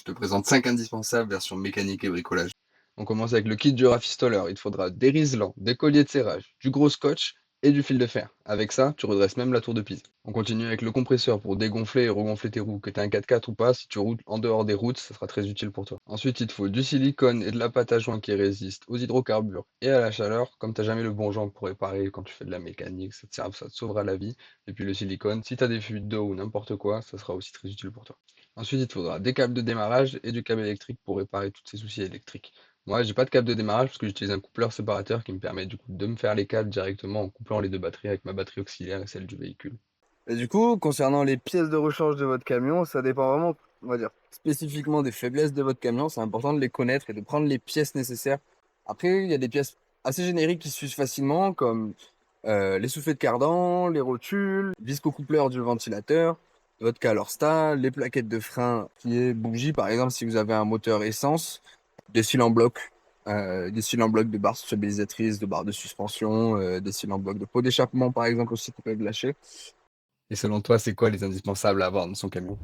te présente 5 indispensables version mécanique et bricolage. On commence avec le kit du rafistoleur. Il te faudra des riselants, des colliers de serrage, du gros scotch et du fil de fer. Avec ça, tu redresses même la tour de Pise. On continue avec le compresseur pour dégonfler et regonfler tes roues. Que tu aies un 4x4 ou pas, si tu roules en dehors des routes, ça sera très utile pour toi. Ensuite, il te faut du silicone et de la pâte à joint qui résiste aux hydrocarbures et à la chaleur. Comme tu n'as jamais le bon joint pour réparer quand tu fais de la mécanique, ça te sauvera la vie. Et puis le silicone, si tu as des fuites d'eau ou n'importe quoi, ça sera aussi très utile pour toi. Ensuite, il te faudra des câbles de démarrage et du câble électrique pour réparer tous ces soucis électriques. Moi, j'ai pas de câble de démarrage parce que j'utilise un coupleur séparateur qui me permet du coup de me faire les câbles directement en couplant les deux batteries avec ma batterie auxiliaire et celle du véhicule. Et du coup, concernant les pièces de rechange de votre camion, ça dépend vraiment, on va dire, spécifiquement des faiblesses de votre camion. C'est important de les connaître et de prendre les pièces nécessaires. Après, il y a des pièces assez génériques qui se suivent facilement, comme les soufflets de cardan, les rotules, visco-coupleur du ventilateur, votre calorstat, les plaquettes de frein qui est bougie, par exemple, si vous avez un moteur essence, des cils en bloc. Des cils en bloc de barres stabilisatrices, de barres de suspension, des cils en bloc de pot d'échappement par exemple aussi qui peuvent lâcher. Et selon toi, c'est quoi les indispensables à avoir dans son camion?